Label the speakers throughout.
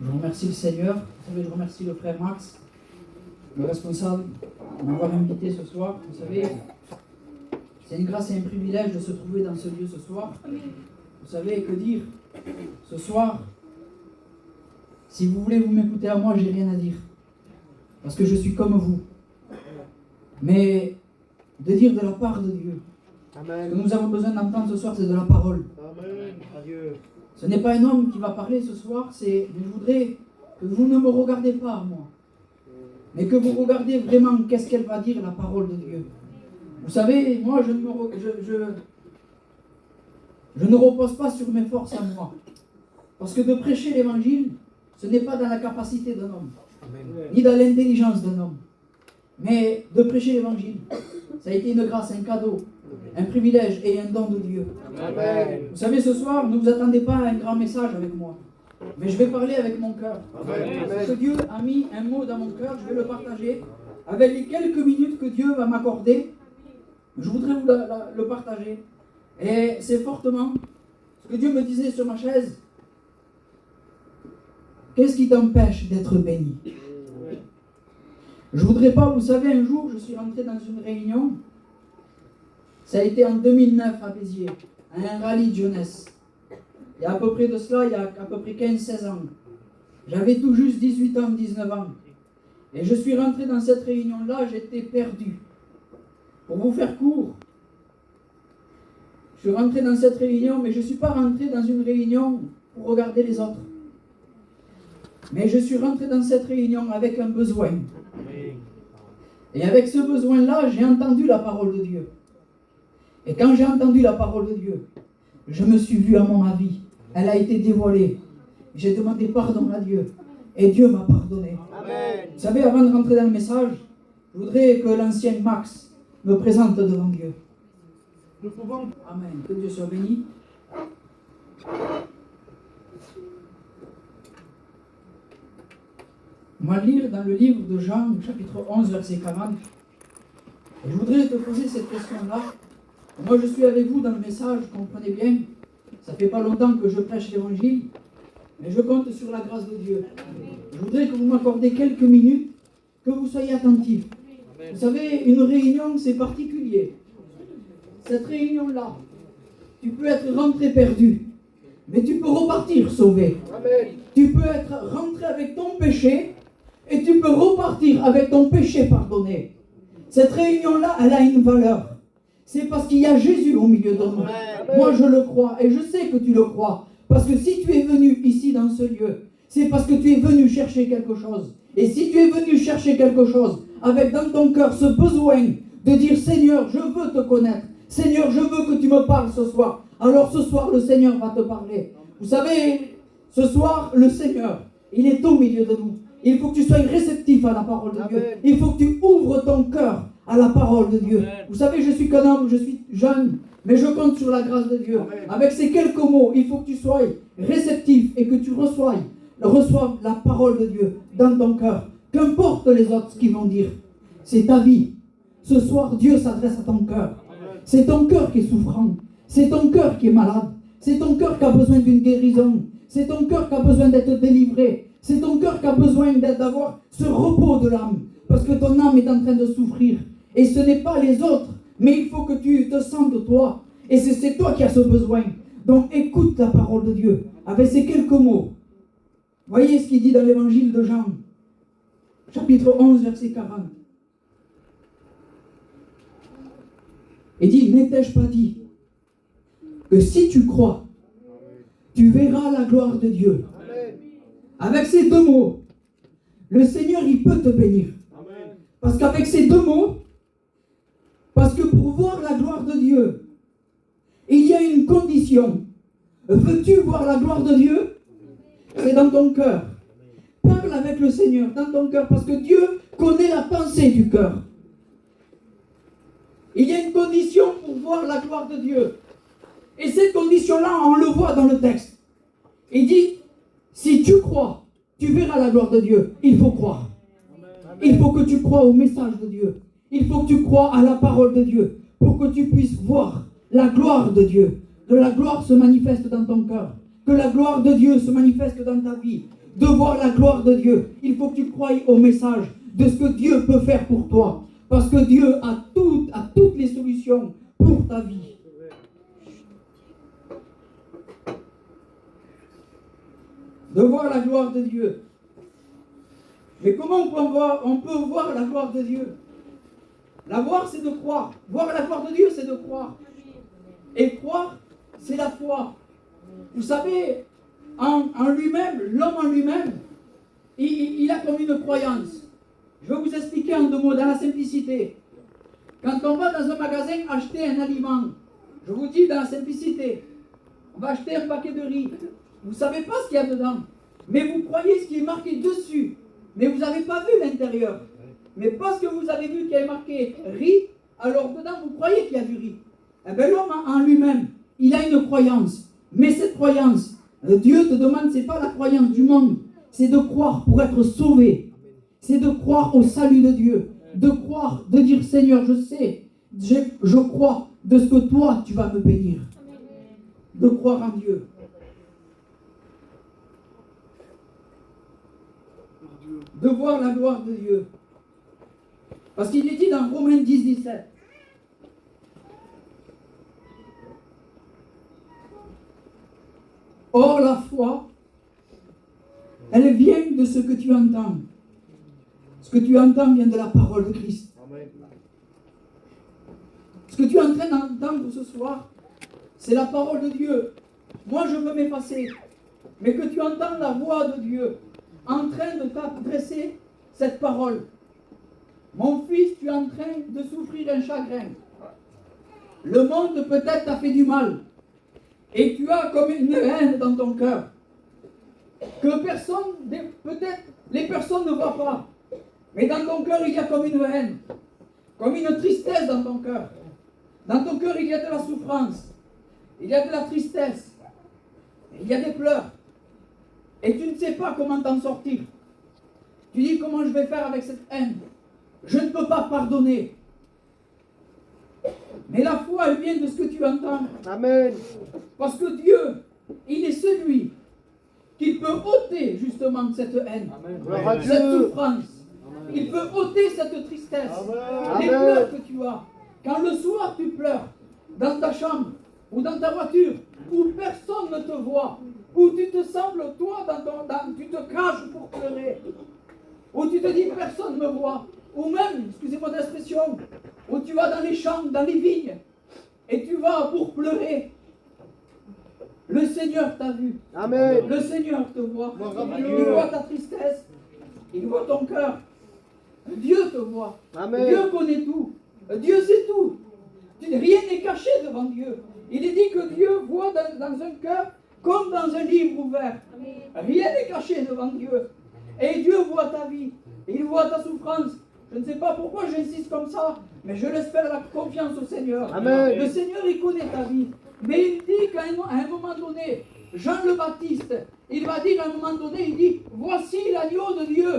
Speaker 1: Je remercie le Seigneur. Vous savez, je remercie le frère Max, le responsable, de m'avoir invité ce soir. Vous savez, c'est une grâce et un privilège de se trouver dans ce lieu ce soir. Vous savez, que dire ce soir? Si vous voulez vous m'écouter à moi, j'ai rien à dire. Parce que je suis comme vous. Mais de dire de la part de Dieu.
Speaker 2: Amen.
Speaker 1: Ce que nous avons besoin d'entendre ce soir, c'est de la parole.
Speaker 2: Amen. Adieu.
Speaker 1: Ce n'est pas un homme qui va parler ce soir, mais je voudrais que vous ne me regardez pas à moi. Mais que vous regardiez vraiment qu'est-ce qu'elle va dire, la parole de Dieu. Vous savez, moi, je ne repose pas sur mes forces à moi. Parce que de prêcher l'évangile, ce n'est pas dans la capacité d'un homme, ni dans l'intelligence d'un homme. Mais de prêcher l'évangile, ça a été une grâce, un cadeau, un privilège et un don de Dieu.
Speaker 2: Amen.
Speaker 1: Vous savez, ce soir, ne vous attendez pas à un grand message avec moi. Mais je vais parler avec mon cœur. Parce que Dieu a mis un mot dans mon cœur, je vais le partager. Avec les quelques minutes que Dieu va m'accorder, je voudrais vous le partager. Et c'est fortement ce que Dieu me disait sur ma chaise. Qu'est-ce qui t'empêche d'être béni? Je ne voudrais pas, vous savez, un jour, je suis rentré dans une réunion. Ça a été en 2009 à Béziers, à un rallye de jeunesse. Il y a à peu près de cela, il y a à peu près 15-16 ans. J'avais tout juste 18 ans, 19 ans. Et je suis rentré dans cette réunion-là, j'étais perdu. Pour vous faire court, je suis rentré dans cette réunion, mais je ne suis pas rentré dans une réunion pour regarder les autres. Mais je suis rentré dans cette réunion avec un besoin. Et avec ce besoin-là, j'ai entendu la parole de Dieu. Et quand j'ai entendu la parole de Dieu, je me suis vu à mon avis. Elle a été dévoilée. J'ai demandé pardon à Dieu. Et Dieu m'a pardonné.
Speaker 2: Amen.
Speaker 1: Vous savez, avant de rentrer dans le message, je voudrais que l'ancien Max me présente devant Dieu. Nous pouvons... Amen. Que Dieu soit béni. On va lire dans le livre de Jean, chapitre 11, verset 40. Et je voudrais te poser cette question-là. Moi, je suis avec vous dans le message, comprenez bien. Ça fait pas longtemps que je prêche l'évangile, mais je compte sur la grâce de Dieu. Je voudrais que vous m'accordiez quelques minutes, que vous soyez attentifs. Vous savez, une réunion, c'est particulier. Cette réunion-là, tu peux être rentré perdu, mais tu peux repartir sauvé.
Speaker 2: Amen.
Speaker 1: Tu peux être rentré avec ton péché, et tu peux repartir avec ton péché pardonné. Cette réunion-là, elle a une valeur. C'est parce qu'il y a Jésus au milieu de nous.
Speaker 2: Amen.
Speaker 1: Moi, je le crois, et je sais que tu le crois. Parce que si tu es venu ici dans ce lieu, c'est parce que tu es venu chercher quelque chose. Et si tu es venu chercher quelque chose, avec dans ton cœur ce besoin de dire, Seigneur, je veux te connaître. Seigneur, je veux que tu me parles ce soir. Alors ce soir, le Seigneur va te parler. Vous savez, ce soir, le Seigneur, il est au milieu de nous. Il faut que tu sois réceptif à la parole de Dieu.
Speaker 2: Amen.
Speaker 1: Il faut que tu ouvres ton cœur à la parole de Dieu.
Speaker 2: Amen.
Speaker 1: Vous savez, je suis qu'un homme, je suis jeune, mais je compte sur la grâce de Dieu.
Speaker 2: Amen.
Speaker 1: Avec ces quelques mots, il faut que tu sois réceptif et que tu reçoives la parole de Dieu dans ton cœur. Qu'importe les autres ce qu'ils vont dire. C'est ta vie. Ce soir, Dieu s'adresse à ton cœur. C'est ton cœur qui est souffrant. C'est ton cœur qui est malade. C'est ton cœur qui a besoin d'une guérison. C'est ton cœur qui a besoin d'être délivré. C'est ton cœur qui a besoin d'avoir ce repos de l'âme. Parce que ton âme est en train de souffrir. Et ce n'est pas les autres. Mais il faut que tu te sentes toi. Et c'est toi qui as ce besoin. Donc écoute la parole de Dieu. Avec ces quelques mots. Voyez ce qu'il dit dans l'évangile de Jean. Chapitre 11, verset 40. Il dit, n'ai-je pas dit que si tu crois, tu verras la gloire de Dieu.
Speaker 2: Amen.
Speaker 1: Avec ces deux mots, le Seigneur, il peut te bénir.
Speaker 2: Amen.
Speaker 1: Parce qu'avec ces deux mots, parce que pour voir la gloire de Dieu, il y a une condition. Veux-tu voir la gloire de Dieu? C'est dans ton cœur. Parle avec le Seigneur dans ton cœur, parce que Dieu connaît la pensée du cœur. Il y a une condition pour voir la gloire de Dieu. Et cette condition-là, on le voit dans le texte. Il dit, si tu crois, tu verras la gloire de Dieu. Il faut croire. Il faut que tu crois au message de Dieu. Il faut que tu crois à la parole de Dieu pour que tu puisses voir la gloire de Dieu. Que la gloire se manifeste dans ton cœur. Que la gloire de Dieu se manifeste dans ta vie. de voir la gloire de Dieu. Il faut que tu croies au message de ce que Dieu peut faire pour toi. Parce que Dieu a toutes les solutions pour ta vie. De voir la gloire de Dieu. Mais comment on peut voir la gloire de Dieu? La voir, c'est de croire. Voir la gloire de Dieu, c'est de croire. Et croire, c'est la foi. Vous savez, en lui-même, l'homme en lui-même, il a comme une croyance. Je vais vous expliquer en 2 mots, dans la simplicité. Quand on va dans un magasin acheter un aliment, je vous dis dans la simplicité, on va acheter un paquet de riz. Vous ne savez pas ce qu'il y a dedans, mais vous croyez ce qui est marqué dessus. Mais vous n'avez pas vu l'intérieur. Mais parce que vous avez vu qu'il y a marqué riz, alors dedans vous croyez qu'il y a du riz. Eh bien l'homme en lui-même, il a une croyance. Mais cette croyance, Dieu te demande, ce n'est pas la croyance du monde, c'est de croire pour être sauvé. C'est de croire au salut de Dieu. De croire, de dire Seigneur, je sais, je crois de ce que toi tu vas me bénir. De croire en Dieu. De voir la gloire de Dieu. Parce qu'il est dit dans Romains 10, 17. Or la foi, elle vient de ce que tu entends. Ce que tu entends vient de la parole de Christ. Amen. Ce que tu es en train d'entendre ce soir, c'est la parole de Dieu. Moi je veux m'effacer, mais que tu entends la voix de Dieu en train de t'adresser cette parole. Mon fils, tu es en train de souffrir un chagrin. Le monde peut-être t'a fait du mal. Et tu as comme une haine dans ton cœur. Que personne, peut-être les personnes ne voient pas. Mais dans ton cœur, il y a comme une haine. Comme une tristesse dans ton cœur. Dans ton cœur, il y a de la souffrance. Il y a de la tristesse. Il y a des pleurs. Et tu ne sais pas comment t'en sortir. Tu dis comment je vais faire avec cette haine. Je ne peux pas pardonner. Mais la foi, elle vient de ce que tu entends. Amen. Parce que Dieu, il est celui qui peut ôter justement cette haine. Amen. Cette souffrance. Amen. Il peut ôter cette tristesse. Amen. Les pleurs que tu as. Quand le soir tu pleures, dans ta chambre, ou dans ta voiture, où personne ne te voit, où tu te sembles, toi, tu te caches pour pleurer, où tu te dis personne ne me voit, ou même, excusez-moi d'expression, où tu vas dans les champs, dans les vignes, et tu vas pour pleurer. Le Seigneur t'a vu. Amen. Le Seigneur te voit. Il voit ta tristesse. Il voit ton cœur. Dieu te voit. Amen. Dieu connaît tout. Dieu sait tout. Rien n'est caché devant Dieu. Il est dit que Dieu voit dans un cœur comme dans un livre ouvert. Rien n'est caché devant Dieu. Et Dieu voit ta vie. Il voit ta souffrance. Je ne sais pas pourquoi j'insiste comme ça, mais je laisse faire la confiance au Seigneur. Amen. Le Seigneur, il connaît ta vie. Mais il dit qu'à un moment donné, Jean le Baptiste, il va dire à un moment donné, il dit, voici l'agneau de Dieu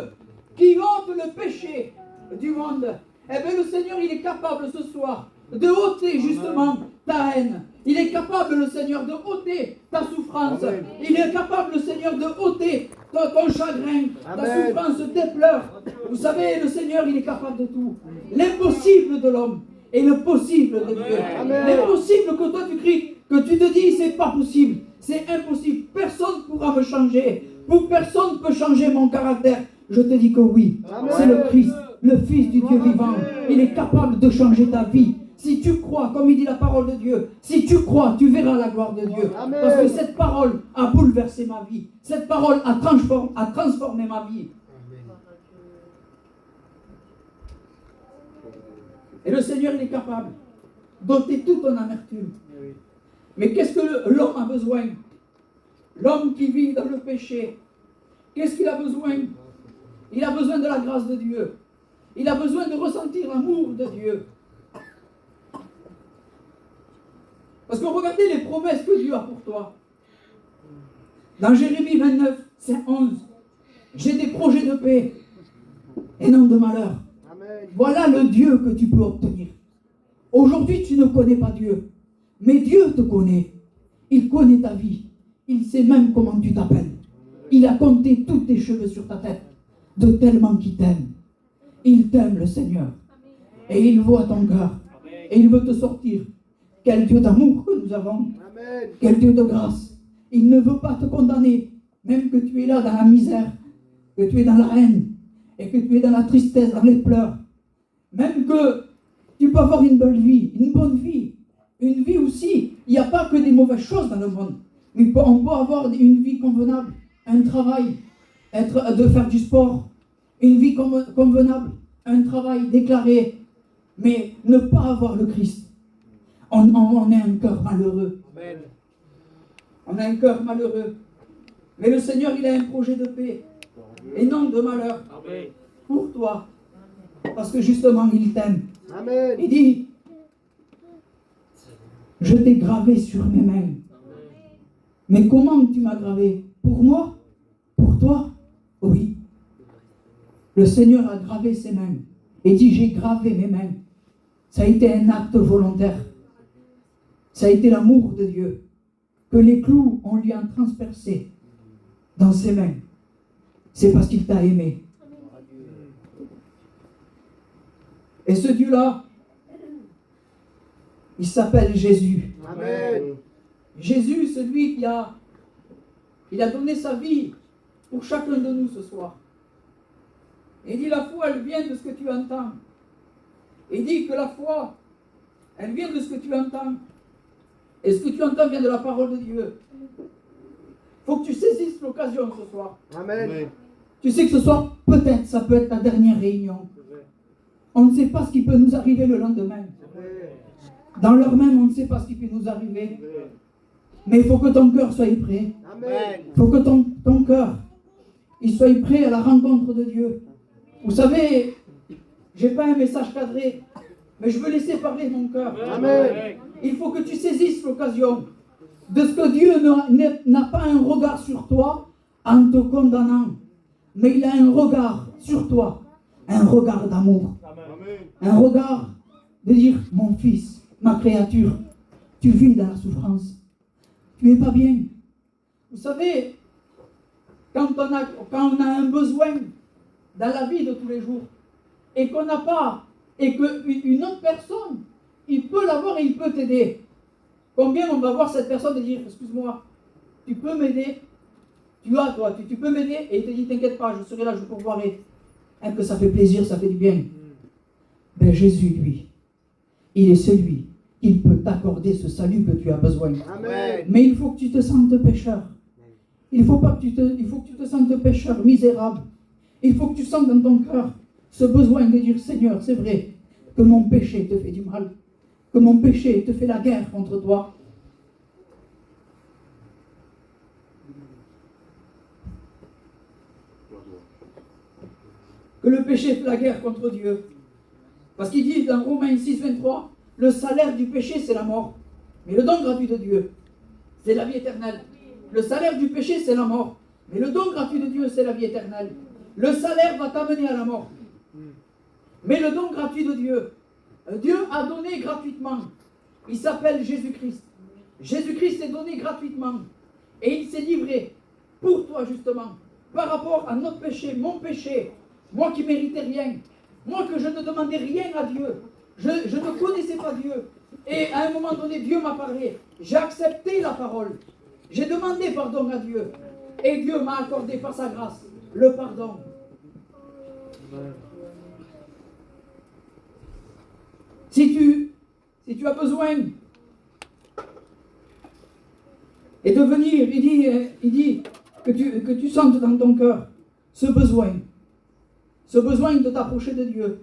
Speaker 1: qui ôte le péché du monde. Eh bien, le Seigneur, il est capable ce soir de ôter justement ta haine. Il est capable, le Seigneur, de ôter ta souffrance. Amen. Il est capable, le Seigneur, de ôter ton chagrin, ta souffrance, tes pleurs. Vous savez, le Seigneur, il est capable de tout. L'impossible de l'homme et le possible de Dieu. L'impossible que toi tu cries, que tu te dis, c'est pas possible, c'est impossible. Personne ne pourra me changer. Personne ne peut changer mon caractère. Je te dis que oui, c'est le Christ, le Fils du Dieu vivant. Il est capable de changer ta vie. Si tu crois, comme il dit la parole de Dieu, si tu crois, tu verras la gloire de Dieu. Amen. Parce que cette parole a bouleversé ma vie. Cette parole a transformé ma vie. Et le Seigneur, il est capable d'ôter toute ton amertume. Mais qu'est-ce que l'homme a besoin? L'homme qui vit dans le péché, qu'est-ce qu'il a besoin? Il a besoin de la grâce de Dieu. Il a besoin de ressentir l'amour de Dieu. Parce que regardez les promesses que Dieu a pour toi. Dans Jérémie 29, c'est 11. J'ai des projets de paix et non de malheur. Amen. Voilà le Dieu que tu peux obtenir. Aujourd'hui, tu ne connais pas Dieu. Mais Dieu te connaît. Il connaît ta vie. Il sait même comment tu t'appelles. Il a compté tous tes cheveux sur ta tête, de tellement qu'il t'aime. Il t'aime, le Seigneur. Et il voit ton cœur. Et il veut te sortir. Quel Dieu d'amour que nous avons.
Speaker 2: Amen.
Speaker 1: Quel Dieu de grâce. Il ne veut pas te condamner, même que tu es là dans la misère, que tu es dans la haine, et que tu es dans la tristesse, dans les pleurs. Même que tu peux avoir une bonne vie, une vie aussi. Il n'y a pas que des mauvaises choses dans le monde. Mais on peut avoir une vie convenable, un travail, de faire du sport, une vie convenable, un travail déclaré, mais ne pas avoir le Christ. On est un cœur malheureux.
Speaker 2: Amen.
Speaker 1: On a un cœur malheureux. Mais le Seigneur, il a un projet de paix et non de malheur pour toi. Parce que justement, il t'aime.
Speaker 2: Amen.
Speaker 1: Il dit, je t'ai gravé sur mes mains. Mais comment tu m'as gravé? Pour moi? Pour toi? Oui. Le Seigneur a gravé ses mains. Et dit, j'ai gravé mes mains. Ça a été un acte volontaire. Ça a été l'amour de Dieu. Que les clous, on lui a transpercé dans ses mains. C'est parce qu'il t'a aimé. Et ce Dieu-là, il s'appelle Jésus.
Speaker 2: Amen.
Speaker 1: Jésus, celui qui a donné sa vie pour chacun de nous ce soir. Il dit, la foi, elle vient de ce que tu entends. Il dit que la foi, elle vient de ce que tu entends. Et ce que tu entends vient de la parole de Dieu. Il faut que tu saisisses l'occasion ce soir.
Speaker 2: Amen.
Speaker 1: Tu sais que ce soir, peut-être, ça peut être ta dernière réunion. On ne sait pas ce qui peut nous arriver le lendemain. Dans l'heure même, on ne sait pas ce qui peut nous arriver. Mais il faut que ton cœur soit prêt.
Speaker 2: Amen.
Speaker 1: Il faut que ton cœur, il soit prêt à la rencontre de Dieu. Vous savez, je n'ai pas un message cadré, mais je veux laisser parler mon cœur.
Speaker 2: Amen.
Speaker 1: Il faut que tu saisisses l'occasion de ce que Dieu n'a pas un regard sur toi en te condamnant, mais il a un regard sur toi, un regard d'amour, un regard de dire, mon fils, ma créature, tu vis dans la souffrance, tu n'es pas bien. Vous savez, quand on a un besoin dans la vie de tous les jours, et qu'on n'a pas, et qu'une autre personne, il peut l'avoir et il peut t'aider. Combien on va voir cette personne et dire, excuse-moi, tu peux m'aider? Tu peux m'aider? Et il te dit, t'inquiète pas, je serai là, je pourvoirai. Hein, que ça fait plaisir, ça fait du bien. Ben Jésus, lui, il est celui qui peut t'accorder ce salut que tu as besoin.
Speaker 2: Amen.
Speaker 1: Mais il faut que tu te sentes pécheur. Il faut que tu te sentes pécheur, misérable. Il faut que tu sentes dans ton cœur ce besoin de dire, Seigneur, c'est vrai que mon péché te fait du mal, que mon péché te fait la guerre contre toi. Que le péché fait la guerre contre Dieu. Parce qu'il dit dans Romains 6, 23, le salaire du péché, c'est la mort. Mais le don gratuit de Dieu, c'est la vie éternelle. Le salaire du péché, c'est la mort. Mais le don gratuit de Dieu, c'est la vie éternelle. Le salaire va t'amener à la mort. Mais le don gratuit de Dieu, Dieu a donné gratuitement. Il s'appelle Jésus-Christ. Jésus-Christ s'est donné gratuitement. Et il s'est livré pour toi, justement, par rapport à notre péché, mon péché, moi qui ne méritais rien, moi que je ne demandais rien à Dieu, je ne connaissais pas Dieu. Et à un moment donné, Dieu m'a parlé. J'ai accepté la parole. J'ai demandé pardon à Dieu. Et Dieu m'a accordé par sa grâce le pardon. Si tu as besoin et de venir, il dit que tu sentes dans ton cœur ce besoin de t'approcher de Dieu,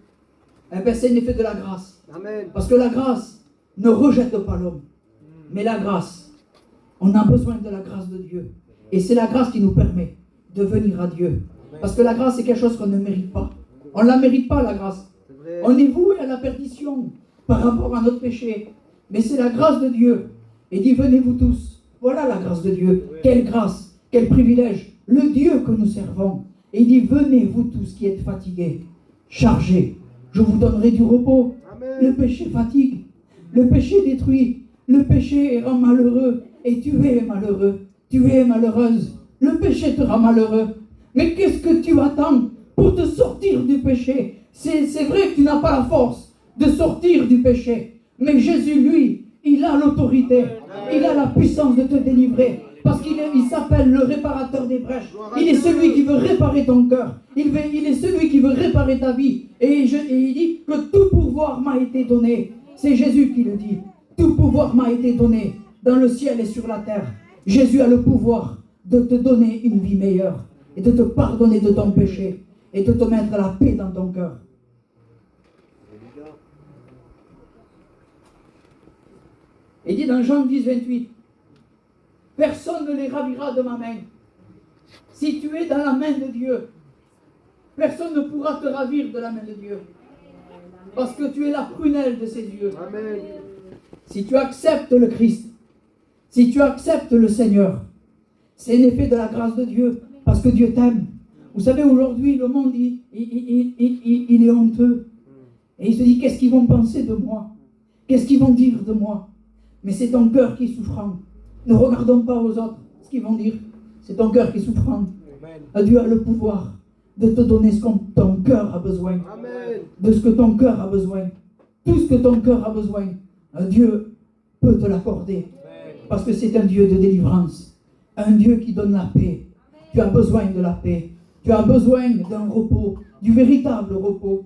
Speaker 1: eh bien c'est l'effet de la grâce.
Speaker 2: Amen.
Speaker 1: Parce que la grâce ne rejette pas l'homme, mais la grâce, on a besoin de la grâce de Dieu. Et c'est la grâce qui nous permet de venir à Dieu. Parce que la grâce, c'est quelque chose qu'on ne mérite pas. On ne la mérite pas, la grâce. On est voué à la perdition par rapport à notre péché. Mais c'est la grâce de Dieu. Et dit, venez vous tous. Voilà la grâce de Dieu. Quelle grâce, quel privilège. Le Dieu que nous servons. Et il dit, venez vous tous qui êtes fatigués, chargés. Je vous donnerai du repos.
Speaker 2: Amen.
Speaker 1: Le péché fatigue. Le péché détruit. Le péché rend malheureux. Et tu es malheureux. Tu es malheureuse. Le péché te rend malheureux. Mais qu'est-ce que tu attends pour te sortir du péché? C'est vrai que tu n'as pas la force de sortir du péché. Mais Jésus, lui, il a l'autorité. Il a la puissance de te délivrer. Parce qu'il s'appelle le réparateur des brèches. Il est celui qui veut réparer ton cœur. Il est celui qui veut réparer ta vie. Et il dit que tout pouvoir m'a été donné. C'est Jésus qui le dit. Tout pouvoir m'a été donné dans le ciel et sur la terre. Jésus a le pouvoir de te donner une vie meilleure et de te pardonner de ton péché et de te mettre la paix dans ton cœur. Il dit dans Jean 10, 28, personne ne les ravira de ma main. Si tu es dans la main de Dieu, personne ne pourra te ravir de la main de Dieu. Parce que tu es la prunelle de ses yeux.
Speaker 2: Amen.
Speaker 1: Si tu acceptes le Christ, si tu acceptes le Seigneur, c'est l'effet de la grâce de Dieu, parce que Dieu t'aime. Vous savez, aujourd'hui, le monde, il est honteux. Et il se dit, qu'est-ce qu'ils vont penser de moi? Qu'est-ce qu'ils vont dire de moi? Mais c'est ton cœur qui est souffrant. Ne regardons pas aux autres ce qu'ils vont dire. C'est ton cœur qui est souffrant. Dieu a le pouvoir de te donner ce que ton cœur a besoin.
Speaker 2: Amen.
Speaker 1: De ce que ton cœur a besoin. Tout ce que ton cœur a besoin, Dieu peut te l'accorder. Parce que c'est un Dieu de délivrance. Un Dieu qui donne la paix. Tu as besoin de la paix. Tu as besoin d'un repos, du véritable repos.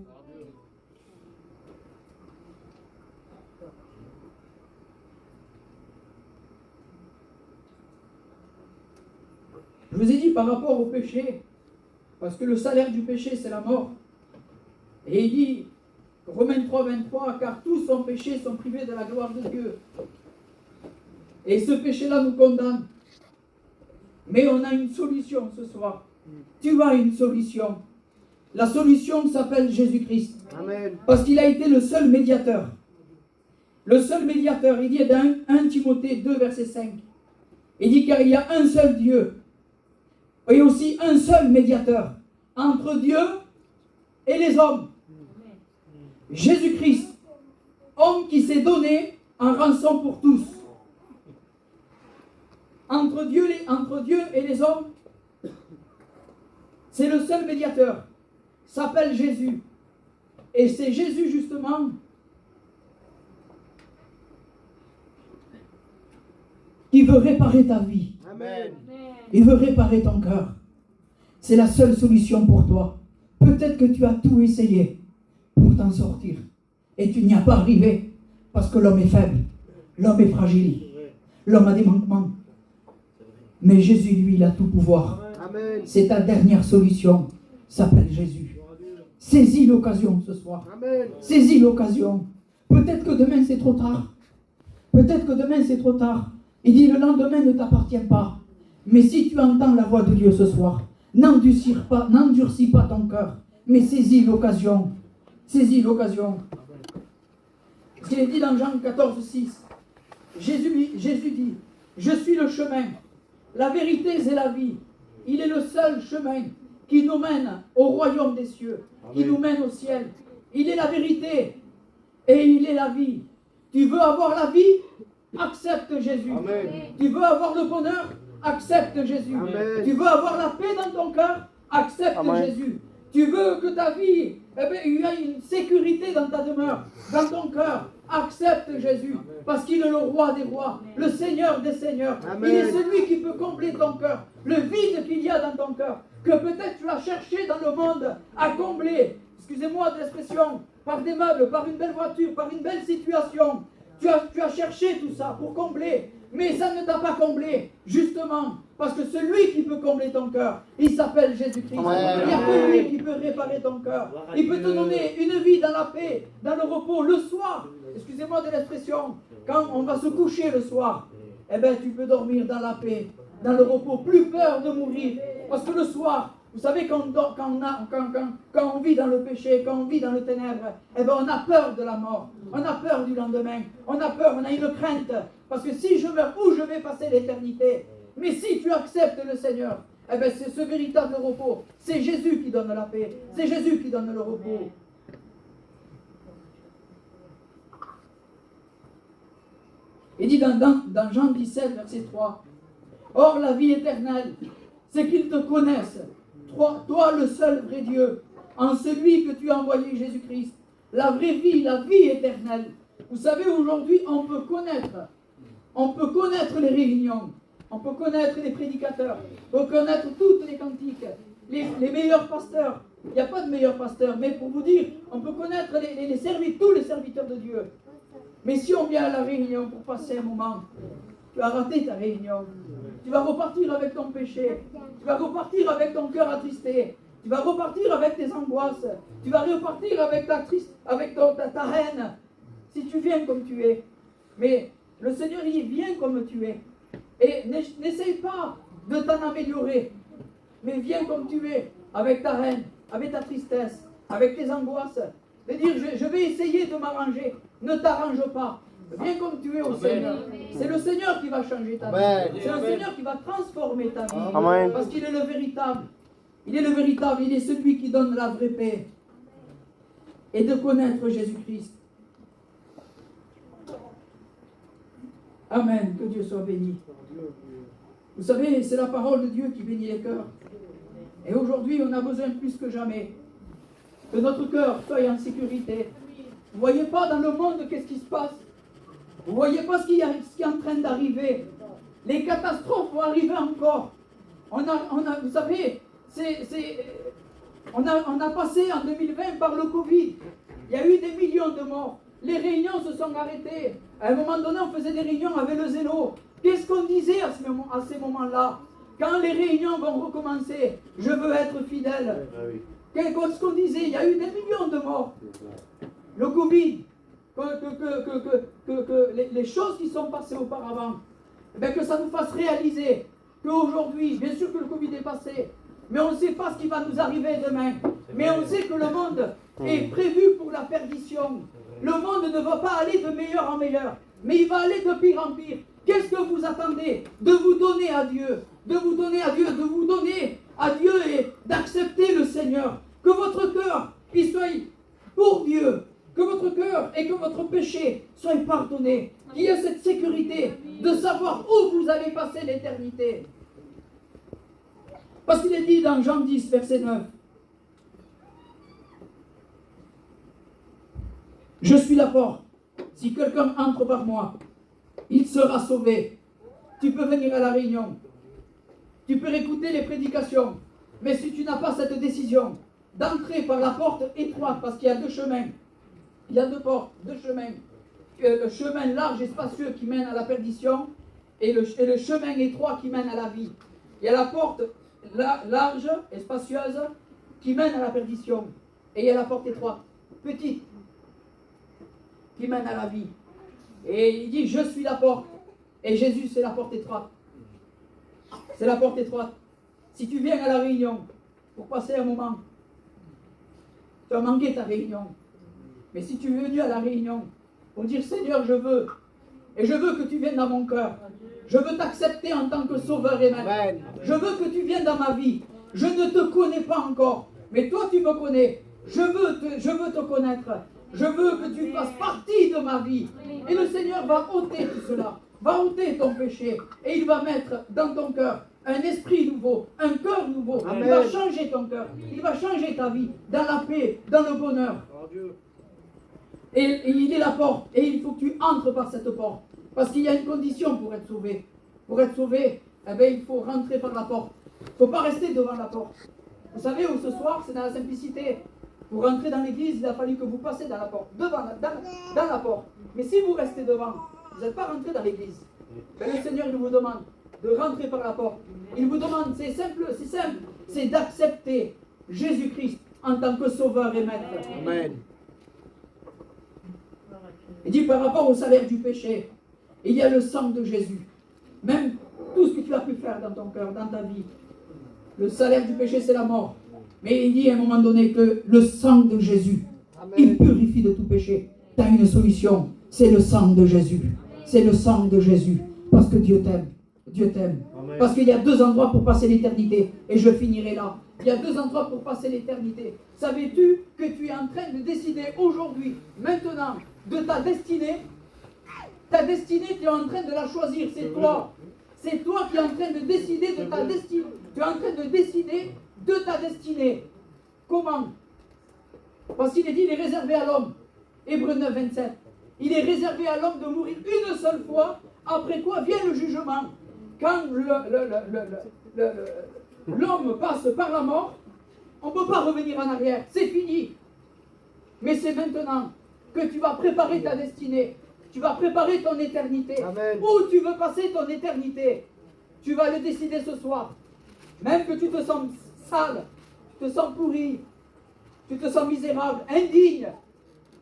Speaker 1: Je vous ai dit par rapport au péché, parce que le salaire du péché, c'est la mort. Et il dit, Romains 3, 23, car tous ont péché, sont privés de la gloire de Dieu. Et ce péché-là nous condamne. Mais on a une solution ce soir. Tu as une solution. La solution s'appelle Jésus-Christ.
Speaker 2: Amen.
Speaker 1: Parce qu'il a été le seul médiateur. Le seul médiateur, il dit dans 1 Timothée 2, verset 5. Il dit car il y a un seul Dieu. Et aussi un seul médiateur entre Dieu et les hommes. Jésus-Christ, homme qui s'est donné en rançon pour tous. Entre Dieu et les hommes, c'est le seul médiateur. S'appelle Jésus. Et c'est Jésus justement qui veut réparer ta vie.
Speaker 2: Amen.
Speaker 1: Il veut réparer ton cœur. C'est la seule solution pour toi. Peut-être que tu as tout essayé pour t'en sortir. Et tu n'y as pas arrivé. Parce que l'homme est faible. L'homme est fragile. L'homme a des manquements. Mais Jésus, lui, il a tout pouvoir.
Speaker 2: Amen.
Speaker 1: C'est ta dernière solution. S'appelle Jésus. Saisis l'occasion ce soir.
Speaker 2: Amen.
Speaker 1: Saisis l'occasion. Peut-être que demain c'est trop tard. Peut-être que demain c'est trop tard. Il dit le lendemain ne t'appartient pas. Mais si tu entends la voix de Dieu ce soir, n'endurcis pas ton cœur, mais saisis l'occasion. Saisis l'occasion. Ce qu'il est dit dans Jean 14, 6. Jésus dit, je suis le chemin, la vérité et la vie. Il est le seul chemin qui nous mène au royaume des cieux, qui nous mène au ciel. Il est la vérité et il est la vie. Tu veux avoir la vie? Accepte Jésus.
Speaker 2: Amen.
Speaker 1: Tu veux avoir le bonheur? Accepte Jésus.
Speaker 2: Amen.
Speaker 1: Tu veux avoir la paix dans ton cœur? Accepte
Speaker 2: Amen.
Speaker 1: Jésus. Tu veux que ta vie, il y a une sécurité dans ta demeure, dans ton cœur? Accepte Jésus, parce qu'il est le roi des rois, le Seigneur des seigneurs.
Speaker 2: Amen.
Speaker 1: Il est celui qui peut combler ton cœur, le vide qu'il y a dans ton cœur, que peut-être tu as cherché dans le monde à combler, excusez-moi de l'expression, par des meubles, par une belle voiture, par une belle situation. Tu as cherché tout ça pour combler, mais ça ne t'a pas comblé, justement, parce que celui qui peut combler ton cœur, il s'appelle Jésus-Christ. Il n'y a que lui qui peut réparer ton cœur. Il peut te donner une vie dans la paix, dans le repos, le soir. Excusez-moi de l'expression, quand on va se coucher le soir, tu peux dormir dans la paix, dans le repos, plus peur de mourir. Parce que le soir, vous savez, quand on vit dans le péché, quand on vit dans le ténèbre, on a peur de la mort, on a peur du lendemain, on a peur, on a une crainte, parce que si je meurs, où je vais passer l'éternité? Mais si tu acceptes le Seigneur, c'est ce véritable repos, c'est Jésus qui donne la paix, c'est Jésus qui donne le repos. Il dit dans Jean 17, verset 3, « Or la vie éternelle, c'est qu'ils te connaissent. Toi, le seul vrai Dieu, en celui que tu as envoyé, Jésus-Christ, la vraie vie, la vie éternelle. Vous savez, aujourd'hui, on peut connaître les réunions, on peut connaître les prédicateurs, on peut connaître toutes les cantiques, les meilleurs pasteurs. Il n'y a pas de meilleurs pasteurs, mais pour vous dire, on peut connaître tous les serviteurs de Dieu. Mais si on vient à la réunion pour passer un moment, tu as raté ta réunion. Tu vas repartir avec ton péché. Tu vas repartir avec ton cœur attristé. Tu vas repartir avec tes angoisses. Tu vas repartir avec ta haine. Si tu viens comme tu es. Mais le Seigneur, il vient comme tu es. Et n'essaye pas de t'en améliorer. Mais viens comme tu es, avec ta haine, avec ta tristesse, avec tes angoisses. De dire, je vais essayer de m'arranger. Ne t'arrange pas. Viens comme tu es au Seigneur. C'est le Seigneur qui va changer ta vie. C'est le Seigneur qui va transformer ta vie.
Speaker 2: Amen.
Speaker 1: Parce qu'il est le véritable. Il est le véritable. Il est celui qui donne la vraie paix. Et de connaître Jésus-Christ. Amen. Que Dieu soit béni. Vous savez, c'est la parole de Dieu qui bénit les cœurs. Et aujourd'hui, on a besoin plus que jamais que notre cœur soit en sécurité. Vous ne voyez pas dans le monde qu'est-ce qui se passe. Vous ne voyez pas ce qui est en train d'arriver. Les catastrophes vont arriver encore. Vous savez, on a passé en 2020 par le Covid. Il y a eu des millions de morts. Les réunions se sont arrêtées. À un moment donné, on faisait des réunions avec le zélo. Qu'est-ce qu'on disait à ces moments-là? Quand les réunions vont recommencer, je veux être fidèle. Qu'est-ce qu'on disait? Il y a eu des millions de morts. Le Covid, les choses qui sont passées auparavant, que ça nous fasse réaliser qu'aujourd'hui, bien sûr que le Covid est passé, mais on ne sait pas ce qui va nous arriver demain. Mais on sait que le monde est prévu pour la perdition. Le monde ne va pas aller de meilleur en meilleur, mais il va aller de pire en pire. Qu'est-ce que vous attendez? De vous donner à Dieu, de vous donner à Dieu, de vous donner à Dieu et d'accepter le Seigneur. Que votre cœur, il soit pour Dieu, que votre cœur et que votre péché soient pardonnés. Qu'il y ait cette sécurité de savoir où vous allez passer l'éternité. Parce qu'il est dit dans Jean 10, verset 9. Je suis la porte. Si quelqu'un entre par moi, il sera sauvé. Tu peux venir à la réunion. Tu peux écouter les prédications. Mais si tu n'as pas cette décision d'entrer par la porte étroite, parce qu'il y a deux chemins. Il y a deux portes, deux chemins. Le chemin large et spacieux qui mène à la perdition et le chemin étroit qui mène à la vie. Il y a la porte large et spacieuse qui mène à la perdition. Et il y a la porte étroite, petite, qui mène à la vie. Et il dit, je suis la porte. Et Jésus, c'est la porte étroite. C'est la porte étroite. Si tu viens à la réunion pour passer un moment, tu as manqué ta réunion. Mais si tu es venu à la réunion pour dire, Seigneur, je veux, et je veux que tu viennes dans mon cœur. Je veux t'accepter en tant que sauveur et maître. Je veux que tu viennes dans ma vie. Je ne te connais pas encore, mais toi tu me connais. Je veux te connaître. Je veux que tu fasses partie de ma vie. Et le Seigneur va ôter tout cela, va ôter ton péché, et il va mettre dans ton cœur un esprit nouveau, un cœur nouveau. Amen. Il va changer ton cœur, il va changer ta vie, dans la paix, dans le bonheur. Et il est la porte, et il faut que tu entres par cette porte. Parce qu'il y a une condition pour être sauvé. Pour être sauvé, il faut rentrer par la porte. Il ne faut pas rester devant la porte. Vous savez, où ce soir, c'est dans la simplicité. Pour rentrer dans l'église, il a fallu que vous passiez dans la porte, dans la porte. Mais si vous restez devant, vous n'êtes pas rentré dans l'église. Le Seigneur, il vous demande de rentrer par la porte. Il vous demande, c'est simple, c'est d'accepter Jésus-Christ en tant que sauveur et maître.
Speaker 2: Amen.
Speaker 1: Il dit par rapport au salaire du péché, il y a le sang de Jésus. Même tout ce que tu as pu faire dans ton cœur, dans ta vie. Le salaire du péché, c'est la mort. Mais il dit à un moment donné que le sang de Jésus, amen, il purifie de tout péché. Tu as une solution, c'est le sang de Jésus. C'est le sang de Jésus. Parce que Dieu t'aime. Dieu t'aime. Parce qu'il y a deux endroits pour passer l'éternité. Et je finirai là. Il y a deux endroits pour passer l'éternité. Savais-tu que tu es en train de décider aujourd'hui, maintenant, de ta destinée? Ta destinée, tu es en train de la choisir. C'est toi. C'est toi qui es en train de décider de ta destinée. Tu es en train de décider de ta destinée. Comment? Parce qu'il est dit, il est réservé à l'homme. Hébreux 9, 27. Il est réservé à l'homme de mourir une seule fois, après quoi vient le jugement. Quand l'homme passe par la mort, on ne peut pas revenir en arrière, c'est fini. Mais c'est maintenant que tu vas préparer ta destinée, tu vas préparer ton éternité.
Speaker 2: Amen.
Speaker 1: Où tu veux passer ton éternité, tu vas le décider ce soir. Même que tu te sens sale, tu te sens pourri, tu te sens misérable, indigne.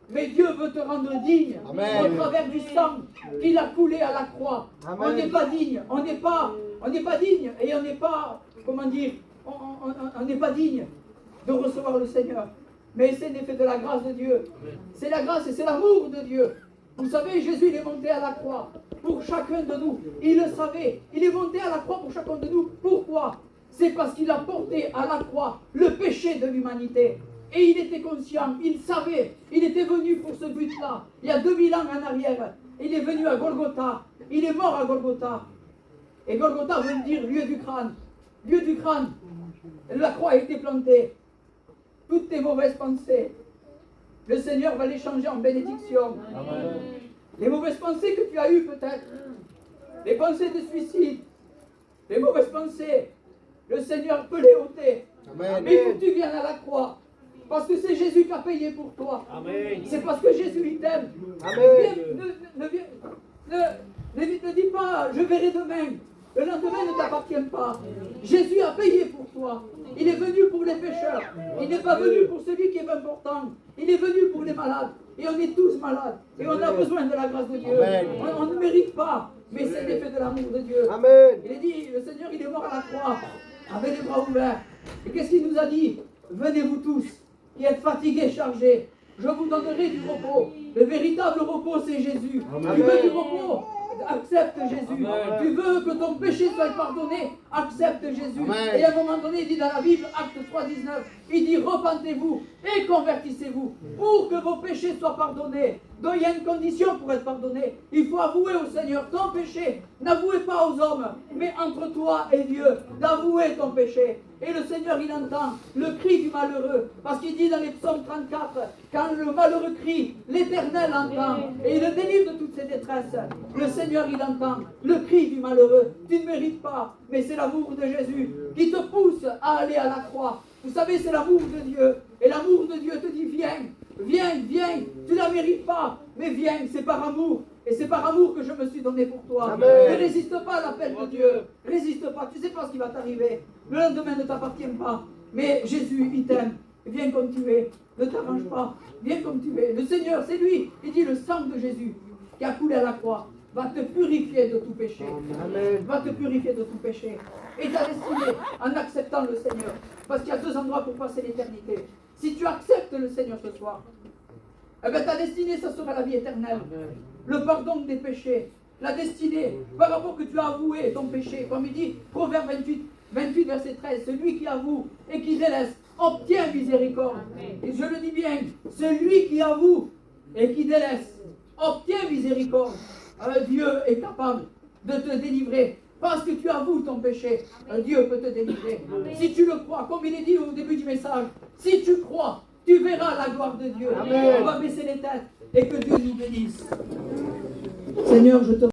Speaker 1: Mais Dieu veut te rendre digne.
Speaker 2: Amen.
Speaker 1: Au travers du sang qu'il a coulé à la croix.
Speaker 2: Amen.
Speaker 1: On n'est pas digne. On n'est pas digne. Et on n'est pas, comment dire, on n'est pas digne de recevoir le Seigneur. Mais c'est l'effet de la grâce de Dieu. C'est la grâce et c'est l'amour de Dieu. Vous savez, Jésus, il est monté à la croix pour chacun de nous. Il le savait. Il est monté à la croix pour chacun de nous. Pourquoi? C'est parce qu'il a porté à la croix le péché de l'humanité. Et il était conscient, il savait, il était venu pour ce but-là. Il y a 2000 ans en arrière, il est venu à Golgotha. Il est mort à Golgotha. Et Golgotha veut dire lieu du crâne. Lieu du crâne. La croix a été plantée. Toutes tes mauvaises pensées, le Seigneur va les changer en bénédiction.
Speaker 2: Amen.
Speaker 1: Les mauvaises pensées que tu as eues peut-être, les pensées de suicide, les mauvaises pensées, le Seigneur peut les ôter.
Speaker 2: Amen.
Speaker 1: Mais il faut que tu viennes à la croix. Parce que c'est Jésus qui a payé pour toi.
Speaker 2: Amen.
Speaker 1: C'est parce que Jésus il t'aime.
Speaker 2: Amen.
Speaker 1: Ne dis pas, je verrai demain. Le lendemain ne t'appartient pas. Jésus a payé pour toi. Il est venu pour les pécheurs. Il n'est pas venu pour celui qui est important. Il est venu pour les malades. Et on est tous malades. Et on a besoin de la grâce de Dieu.
Speaker 2: Amen.
Speaker 1: On ne mérite pas. Mais c'est l'effet de l'amour de Dieu.
Speaker 2: Amen.
Speaker 1: Il est dit, le Seigneur, il est mort à la croix, avec les bras ouverts. Et qu'est-ce qu'il nous a dit? Venez-vous tous, qui êtes fatigués, chargés, je vous donnerai du repos. Le véritable repos, c'est Jésus.
Speaker 2: Amen.
Speaker 1: Tu veux du repos? Accepte Jésus.
Speaker 2: Amen.
Speaker 1: Tu veux que ton péché soit pardonné? Accepte Jésus.
Speaker 2: Amen.
Speaker 1: Et à un moment donné, il dit dans la Bible, Acte 3, 19, il dit repentez-vous et convertissez-vous pour que vos péchés soient pardonnés. Donc il y a une condition pour être pardonné. Il faut avouer au Seigneur ton péché. N'avouez pas aux hommes, mais entre toi et Dieu, d'avouer ton péché. Et le Seigneur, il entend le cri du malheureux. Parce qu'il dit dans les psaumes 34, quand le malheureux crie, l'Éternel entend. Et il le délivre de toutes ses détresses. Le Seigneur, il entend le cri du malheureux. Tu ne mérites pas, mais c'est l'amour de Jésus qui te pousse à aller à la croix. Vous savez, c'est l'amour de Dieu. Et l'amour de Dieu te dit, viens, viens, viens. Tu ne la mérites pas, mais viens, c'est par amour. Et c'est par amour que je me suis donné pour toi.
Speaker 2: Amen.
Speaker 1: Ne résiste pas à l'appel de Dieu. Résiste pas. Tu ne sais pas ce qui va t'arriver. Le lendemain ne t'appartient pas. Mais Jésus, il t'aime. Viens comme tu es. Ne t'arrange pas. Viens comme tu es. Le Seigneur, c'est lui. Il dit le sang de Jésus qui a coulé à la croix va te purifier de tout péché.
Speaker 2: Amen.
Speaker 1: Va te purifier de tout péché. Et ta destinée en acceptant le Seigneur. Parce qu'il y a deux endroits pour passer l'éternité. Si tu acceptes le Seigneur ce soir, eh bien ta destinée, ça sera la vie éternelle. Le pardon des péchés. La destinée, par rapport que tu as avoué ton péché. Comme il dit, Proverbe 28 verset 13, celui qui avoue et qui délaisse obtient miséricorde. Et je le dis bien, celui qui avoue et qui délaisse obtient miséricorde. Dieu est capable de te délivrer. Parce que tu avoues ton péché, Dieu peut te délivrer. Si tu le crois, comme il est dit au début du message, si tu crois, tu verras la gloire de Dieu.
Speaker 2: Amen.
Speaker 1: On va baisser les têtes et que Dieu nous bénisse. Seigneur, je te